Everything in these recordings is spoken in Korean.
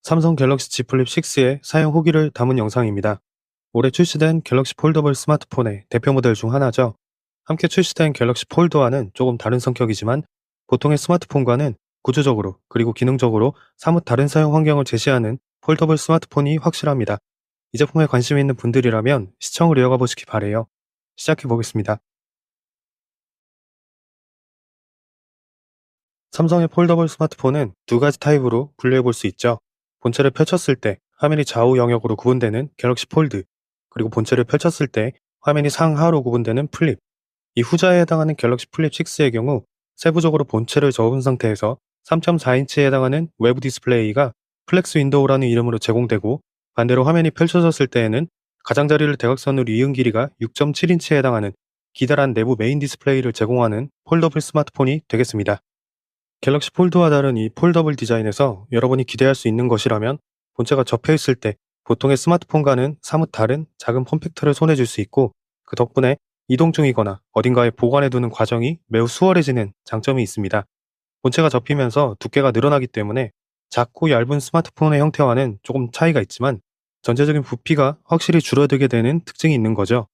삼성 갤럭시 Z 플립 6의 사용 후기를 담은 영상입니다. 올해 출시된 갤럭시 폴더블 스마트폰의 대표 모델 중 하나죠. 함께 출시된 갤럭시 폴드와는 조금 다른 성격이지만 보통의 스마트폰과는 구조적으로 그리고 기능적으로 사뭇 다른 사용 환경을 제시하는 폴더블 스마트폰이 확실합니다. 이 제품에 관심 있는 분들이라면 시청을 이어가 보시기 바래요. 시작해 보겠습니다. 삼성의 폴더블 스마트폰은 두 가지 타입으로 분류해 볼 수 있죠. 본체를 펼쳤을 때 화면이 좌우 영역으로 구분되는 갤럭시 폴드, 그리고 본체를 펼쳤을 때 화면이 상하로 구분되는 플립. 이 후자에 해당하는 갤럭시 플립 6의 경우 세부적으로 본체를 접은 상태에서 3.4인치에 해당하는 외부 디스플레이가 플렉스 윈도우라는 이름으로 제공되고, 반대로 화면이 펼쳐졌을 때에는 가장자리를 대각선으로 이은 길이가 6.7인치에 해당하는 기다란 내부 메인 디스플레이를 제공하는 폴더블 스마트폰이 되겠습니다. 갤럭시 폴드와 다른 이 폴더블 디자인에서 여러분이 기대할 수 있는 것이라면, 본체가 접혀 있을 때 보통의 스마트폰과는 사뭇 다른 작은 폼팩터를 손에 쥘 수 있고, 그 덕분에 이동 중이거나 어딘가에 보관해 두는 과정이 매우 수월해지는 장점이 있습니다. 본체가 접히면서 두께가 늘어나기 때문에 작고 얇은 스마트폰의 형태와는 조금 차이가 있지만, 전체적인 부피가 확실히 줄어들게 되는 특징이 있는 거죠.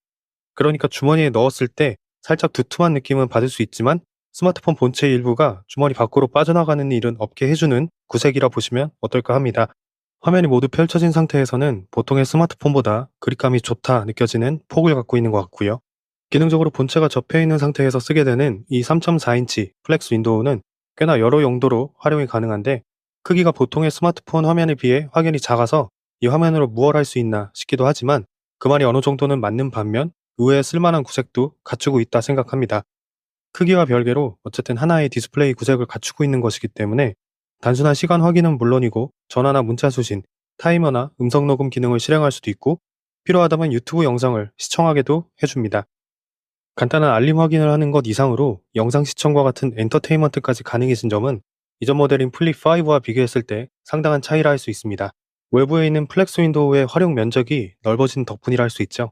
그러니까 주머니에 넣었을 때 살짝 두툼한 느낌은 받을 수 있지만, 스마트폰 본체 일부가 주머니 밖으로 빠져나가는 일은 없게 해주는 구색이라 보시면 어떨까 합니다. 화면이 모두 펼쳐진 상태에서는 보통의 스마트폰보다 그립감이 좋다 느껴지는 폭을 갖고 있는 것 같고요. 기능적으로 본체가 접혀 있는 상태에서 쓰게 되는 이 3.4인치 플렉스 윈도우는 꽤나 여러 용도로 활용이 가능한데, 크기가 보통의 스마트폰 화면에 비해 확연히 작아서 이 화면으로 무얼 할 수 있나 싶기도 하지만, 그 말이 어느 정도는 맞는 반면 의외에 쓸만한 구색도 갖추고 있다 생각합니다. 크기와 별개로 어쨌든 하나의 디스플레이 구색을 갖추고 있는 것이기 때문에 단순한 시간 확인은 물론이고 전화나 문자 수신, 타이머나 음성 녹음 기능을 실행할 수도 있고, 필요하다면 유튜브 영상을 시청하게도 해줍니다. 간단한 알림 확인을 하는 것 이상으로 영상 시청과 같은 엔터테인먼트까지 가능해진 점은 이전 모델인 플립 5와 비교했을 때 상당한 차이라 할 수 있습니다. 외부에 있는 플렉스 윈도우의 활용 면적이 넓어진 덕분이라 할 수 있죠.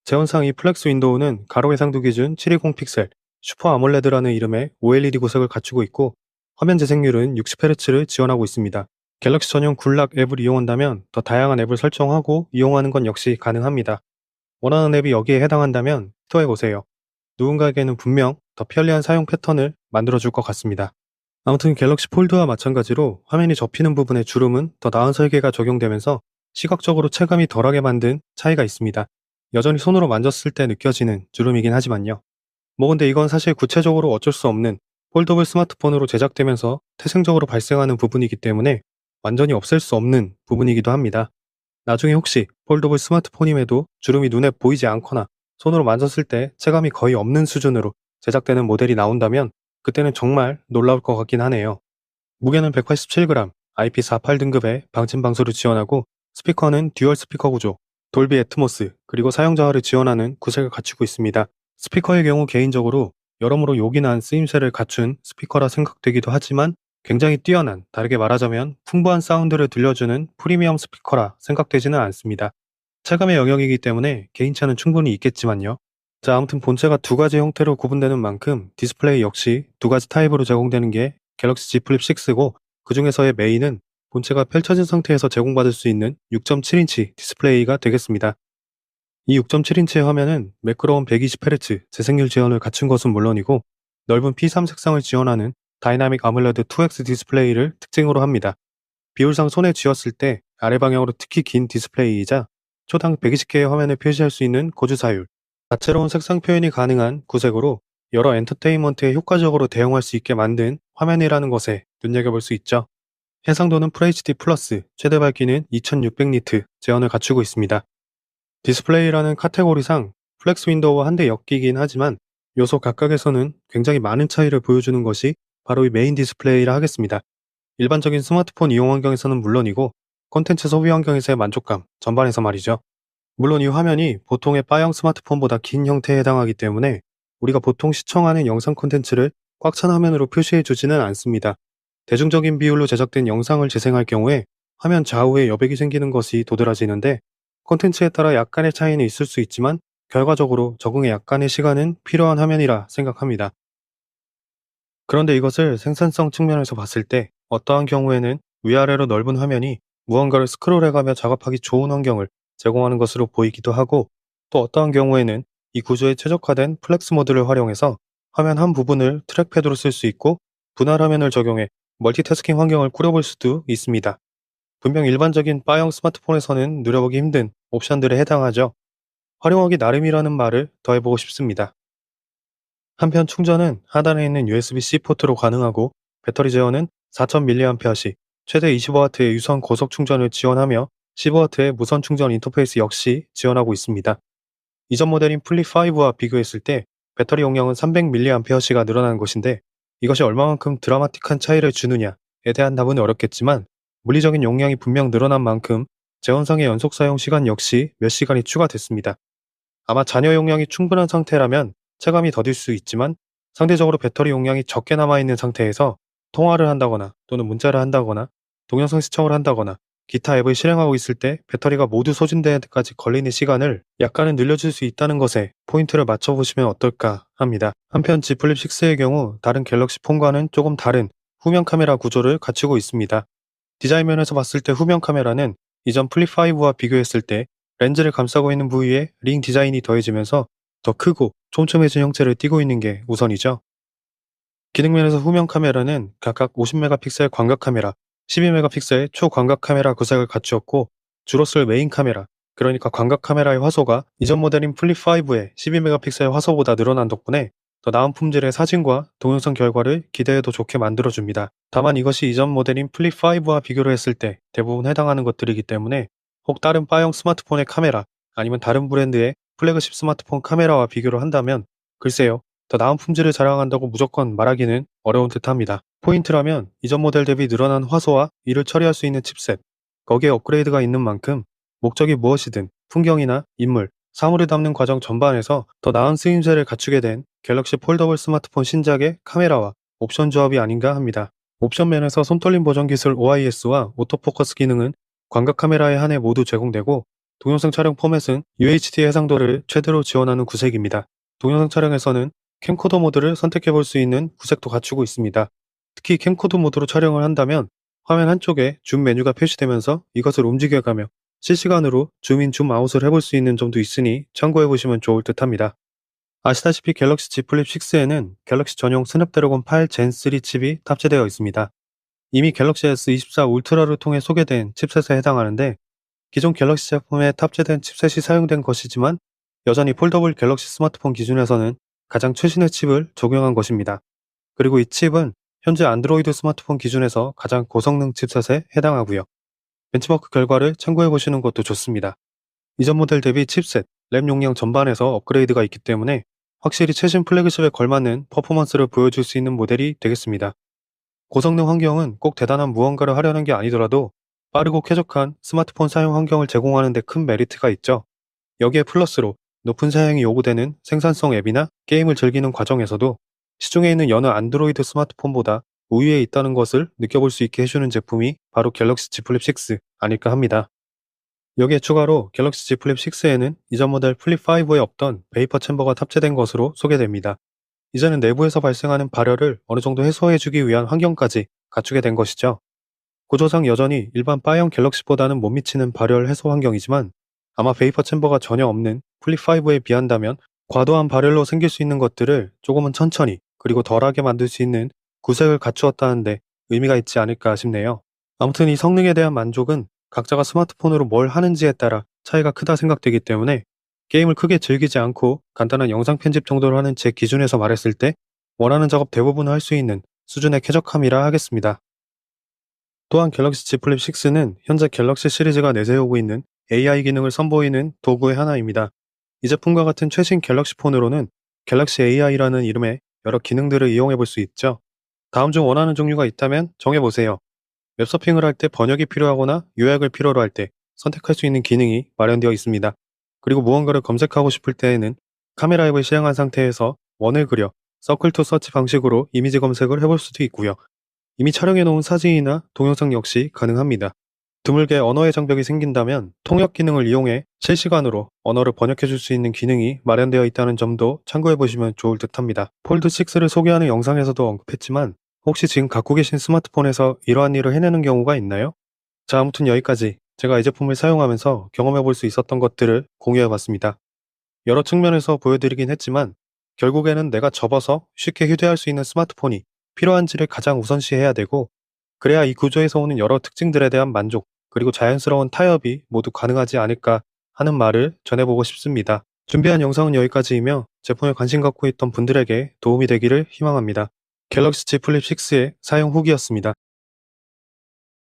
재원상 이 플렉스 윈도우는 가로 해상도 기준 720 픽셀, 슈퍼 아몰레드라는 이름의 OLED 구색을 갖추고 있고, 화면 재생률은 60Hz를 지원하고 있습니다. 갤럭시 전용 굴락 앱을 이용한다면 더 다양한 앱을 설정하고 이용하는 건 역시 가능합니다. 원하는 앱이 여기에 해당한다면 스토어해 보세요. 누군가에게는 분명 더 편리한 사용 패턴을 만들어줄 것 같습니다. 아무튼 갤럭시 폴드와 마찬가지로 화면이 접히는 부분의 주름은 더 나은 설계가 적용되면서 시각적으로 체감이 덜하게 만든 차이가 있습니다. 여전히 손으로 만졌을 때 느껴지는 주름이긴 하지만요. 뭐 근데 이건 사실 구체적으로 어쩔 수 없는 폴더블 스마트폰으로 제작되면서 태생적으로 발생하는 부분이기 때문에 완전히 없앨 수 없는 부분이기도 합니다. 나중에 혹시 폴더블 스마트폰임에도 주름이 눈에 보이지 않거나 손으로 만졌을 때 체감이 거의 없는 수준으로 제작되는 모델이 나온다면, 그때는 정말 놀라울 것 같긴 하네요. 무게는 187g, IP48 등급의 방진 방수를 지원하고, 스피커는 듀얼 스피커 구조, 돌비 애트모스, 그리고 사용자화를 지원하는 구색을 갖추고 있습니다. 스피커의 경우 개인적으로 여러모로 요긴한 쓰임새를 갖춘 스피커라 생각되기도 하지만, 굉장히 뛰어난, 다르게 말하자면 풍부한 사운드를 들려주는 프리미엄 스피커라 생각되지는 않습니다. 체감의 영역이기 때문에 개인차는 충분히 있겠지만요. 자, 아무튼 본체가 두 가지 형태로 구분되는 만큼 디스플레이 역시 두 가지 타입으로 제공되는 게 갤럭시 Z 플립 6고, 그 중에서의 메인은 본체가 펼쳐진 상태에서 제공받을 수 있는 6.7인치 디스플레이가 되겠습니다. 이 6.7인치의 화면은 매끄러운 120Hz 재생률 지원을 갖춘 것은 물론이고, 넓은 P3 색상을 지원하는 다이나믹 아몰레드 2X 디스플레이를 특징으로 합니다. 비율상 손에 쥐었을 때 아래 방향으로 특히 긴 디스플레이이자 초당 120개의 화면을 표시할 수 있는 고주사율, 다채로운 색상 표현이 가능한 구색으로 여러 엔터테인먼트에 효과적으로 대응할 수 있게 만든 화면이라는 것에 눈여겨볼 수 있죠. 해상도는 FHD 플러스, 최대 밝기는 2600니트 제어를 갖추고 있습니다. 디스플레이라는 카테고리상 플렉스 윈도우와 한데 엮이긴 하지만 요소 각각에서는 굉장히 많은 차이를 보여주는 것이 바로 이 메인 디스플레이라 하겠습니다. 일반적인 스마트폰 이용 환경에서는 물론이고, 콘텐츠 소비 환경에서의 만족감 전반에서 말이죠. 물론 이 화면이 보통의 바형 스마트폰보다 긴 형태에 해당하기 때문에 우리가 보통 시청하는 영상 콘텐츠를 꽉 찬 화면으로 표시해 주지는 않습니다. 대중적인 비율로 제작된 영상을 재생할 경우에 화면 좌우에 여백이 생기는 것이 도드라지는데, 콘텐츠에 따라 약간의 차이는 있을 수 있지만 결과적으로 적응에 약간의 시간은 필요한 화면이라 생각합니다. 그런데 이것을 생산성 측면에서 봤을 때 어떠한 경우에는 위아래로 넓은 화면이 무언가를 스크롤해가며 작업하기 좋은 환경을 제공하는 것으로 보이기도 하고, 또 어떠한 경우에는 이 구조에 최적화된 플렉스 모드를 활용해서 화면 한 부분을 트랙패드로 쓸 수 있고, 분할 화면을 적용해 멀티태스킹 환경을 꾸려볼 수도 있습니다. 분명 일반적인 바형 스마트폰에서는 누려보기 힘든 옵션들에 해당하죠. 활용하기 나름이라는 말을 더해보고 싶습니다. 한편 충전은 하단에 있는 USB-C 포트로 가능하고, 배터리 제어는 4000mAh, 최대 25W의 유선 고속 충전을 지원하며 15W의 무선 충전 인터페이스 역시 지원하고 있습니다. 이전 모델인 플립5와 비교했을 때 배터리 용량은 300mAh가 늘어나는 것인데, 이것이 얼마만큼 드라마틱한 차이를 주느냐에 대한 답은 어렵겠지만, 물리적인 용량이 분명 늘어난 만큼 재원상의 연속 사용 시간 역시 몇 시간이 추가됐습니다. 아마 잔여 용량이 충분한 상태라면 체감이 더딜 수 있지만, 상대적으로 배터리 용량이 적게 남아있는 상태에서 통화를 한다거나 또는 문자를 한다거나 동영상 시청을 한다거나 기타 앱을 실행하고 있을 때 배터리가 모두 소진되는 데까지 걸리는 시간을 약간은 늘려줄 수 있다는 것에 포인트를 맞춰보시면 어떨까 합니다. 한편 Z 플립 6의 경우 다른 갤럭시 폰과는 조금 다른 후면 카메라 구조를 갖추고 있습니다. 디자인 면에서 봤을 때 후면 카메라는 이전 플립5와 비교했을 때 렌즈를 감싸고 있는 부위에 링 디자인이 더해지면서 더 크고 촘촘해진 형체를 띠고 있는 게 우선이죠. 기능 면에서 후면 카메라는 각각 50메가픽셀 광각 카메라, 12메가픽셀 초광각 카메라 구색을 갖추었고, 주로 쓸 메인 카메라, 그러니까 광각 카메라의 화소가 이전 모델인 플립5의 12메가픽셀 화소보다 늘어난 덕분에 더 나은 품질의 사진과 동영상 결과를 기대해도 좋게 만들어줍니다. 다만 이것이 이전 모델인 플립5와 비교를 했을 때 대부분 해당하는 것들이기 때문에, 혹 다른 바형 스마트폰의 카메라, 아니면 다른 브랜드의 플래그십 스마트폰 카메라와 비교를 한다면 글쎄요, 더 나은 품질을 자랑한다고 무조건 말하기는 어려운 듯합니다. 포인트라면 이전 모델 대비 늘어난 화소와 이를 처리할 수 있는 칩셋, 거기에 업그레이드가 있는 만큼 목적이 무엇이든 풍경이나 인물, 사물을 담는 과정 전반에서 더 나은 쓰임새를 갖추게 된 갤럭시 폴더블 스마트폰 신작의 카메라와 옵션 조합이 아닌가 합니다. 옵션 면에서 손떨림 보정 기술 OIS와 오토포커스 기능은 광각 카메라에 한해 모두 제공되고, 동영상 촬영 포맷은 UHD 해상도를 최대로 지원하는 구색입니다. 동영상 촬영에서는 캠코더 모드를 선택해 볼 수 있는 구색도 갖추고 있습니다. 특히 캠코더 모드로 촬영을 한다면 화면 한쪽에 줌 메뉴가 표시되면서 이것을 움직여가며 실시간으로 줌인 줌아웃을 해볼 수 있는 점도 있으니 참고해 보시면 좋을 듯 합니다. 아시다시피 갤럭시 Z 플립 6에는 갤럭시 전용 스냅드래곤 8 젠 3 칩이 탑재되어 있습니다. 이미 갤럭시 S24 울트라를 통해 소개된 칩셋에 해당하는데, 기존 갤럭시 제품에 탑재된 칩셋이 사용된 것이지만 여전히 폴더블 갤럭시 스마트폰 기준에서는 가장 최신의 칩을 적용한 것입니다. 그리고 이 칩은 현재 안드로이드 스마트폰 기준에서 가장 고성능 칩셋에 해당하고요. 벤치마크 결과를 참고해 보시는 것도 좋습니다. 이전 모델 대비 칩셋, 램 용량 전반에서 업그레이드가 있기 때문에 확실히 최신 플래그십에 걸맞는 퍼포먼스를 보여줄 수 있는 모델이 되겠습니다. 고성능 환경은 꼭 대단한 무언가를 하려는 게 아니더라도 빠르고 쾌적한 스마트폰 사용 환경을 제공하는 데 큰 메리트가 있죠. 여기에 플러스로 높은 사양이 요구되는 생산성 앱이나 게임을 즐기는 과정에서도 시중에 있는 여느 안드로이드 스마트폰보다 우위에 있다는 것을 느껴볼 수 있게 해주는 제품이 바로 갤럭시 Z 플립 6 아닐까 합니다. 여기에 추가로 갤럭시 Z 플립 6에는 이전 모델 플립5에 없던 베이퍼 챔버가 탑재된 것으로 소개됩니다. 이제는 내부에서 발생하는 발열을 어느 정도 해소해주기 위한 환경까지 갖추게 된 것이죠. 구조상 여전히 일반 바형 갤럭시보다는 못 미치는 발열 해소 환경이지만, 아마 베이퍼 챔버가 전혀 없는 플립5에 비한다면 과도한 발열로 생길 수 있는 것들을 조금은 천천히 그리고 덜하게 만들 수 있는 구색을 갖추었다는데 의미가 있지 않을까 싶네요. 아무튼 이 성능에 대한 만족은 각자가 스마트폰으로 뭘 하는지에 따라 차이가 크다 생각되기 때문에, 게임을 크게 즐기지 않고 간단한 영상 편집 정도를 하는 제 기준에서 말했을 때 원하는 작업 대부분을 할 수 있는 수준의 쾌적함이라 하겠습니다. 또한 갤럭시 Z 플립 6는 현재 갤럭시 시리즈가 내세우고 있는 AI 기능을 선보이는 도구의 하나입니다. 이 제품과 같은 최신 갤럭시 폰으로는 갤럭시 AI라는 이름의 여러 기능들을 이용해 볼 수 있죠. 다음 중 원하는 종류가 있다면 정해보세요. 웹서핑을 할 때 번역이 필요하거나 요약을 필요로 할 때 선택할 수 있는 기능이 마련되어 있습니다. 그리고 무언가를 검색하고 싶을 때에는 카메라 앱을 실행한 상태에서 원을 그려 서클 투 서치 방식으로 이미지 검색을 해볼 수도 있고요. 이미 촬영해 놓은 사진이나 동영상 역시 가능합니다. 드물게 언어의 장벽이 생긴다면 통역 기능을 이용해 실시간으로 언어를 번역해 줄 수 있는 기능이 마련되어 있다는 점도 참고해 보시면 좋을 듯 합니다. 폴드 6를 소개하는 영상에서도 언급했지만, 혹시 지금 갖고 계신 스마트폰에서 이러한 일을 해내는 경우가 있나요? 자, 아무튼 여기까지 제가 이 제품을 사용하면서 경험해 볼 수 있었던 것들을 공유해 봤습니다. 여러 측면에서 보여드리긴 했지만 결국에는 내가 접어서 쉽게 휴대할 수 있는 스마트폰이 필요한지를 가장 우선시해야 되고, 그래야 이 구조에서 오는 여러 특징들에 대한 만족 그리고 자연스러운 타협이 모두 가능하지 않을까 하는 말을 전해보고 싶습니다. 준비한 영상은 여기까지이며 제품에 관심 갖고 있던 분들에게 도움이 되기를 희망합니다. 갤럭시 Z 플립 6의 사용 후기였습니다.